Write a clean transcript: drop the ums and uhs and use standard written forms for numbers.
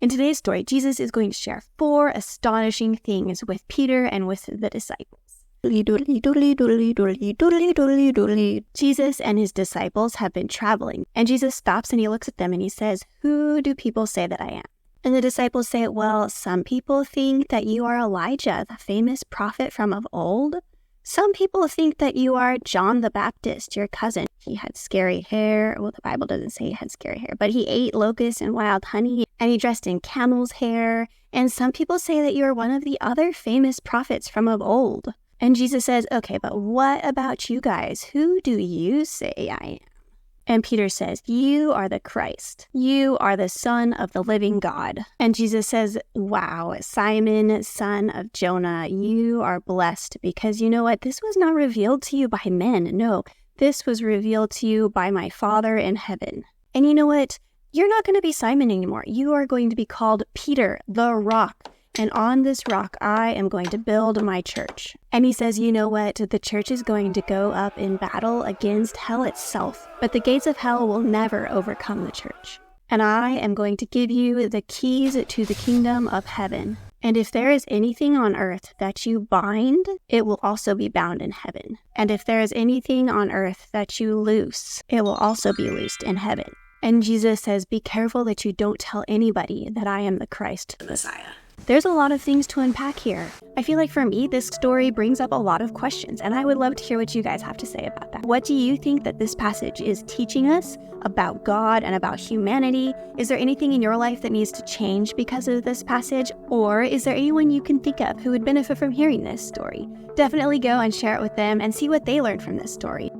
In today's story, Jesus is going to share 4 astonishing things with Peter and with the disciples. Jesus and his disciples have been traveling, and Jesus stops and he looks at them and he says, "Who do people say that I am?" And the disciples say, "Well, some people think that you are Elijah, the famous prophet from of old. Some people think that you are John the Baptist, your cousin. He had scary hair." Well, the Bible doesn't say he had scary hair, but he ate locusts and wild honey, and he dressed in camel's hair. And some people say that you are one of the other famous prophets from of old. And Jesus says, "Okay, but what about you guys? Who do you say I am?" And Peter says, "You are the Christ. You are the Son of the living God." And Jesus says, "Wow, Simon, son of Jonah, you are blessed, because you know what? This was not revealed to you by men. No, this was revealed to you by my Father in heaven. And you know what? You're not going to be Simon anymore. You are going to be called Peter, the rock. And on this rock, I am going to build my church." And he says, "You know what? The church is going to go up in battle against hell itself, but the gates of hell will never overcome the church. And I am going to give you the keys to the kingdom of heaven. And if there is anything on earth that you bind, it will also be bound in heaven. And if there is anything on earth that you loose, it will also be loosed in heaven." And Jesus says, "Be careful that you don't tell anybody that I am the Christ, the Messiah." There's a lot of things to unpack here. I feel like for me, this story brings up a lot of questions, and I would love to hear what you guys have to say about that. What do you think that this passage is teaching us about God and about humanity? Is there anything in your life that needs to change because of this passage? Or is there anyone you can think of who would benefit from hearing this story? Definitely go and share it with them and see what they learned from this story.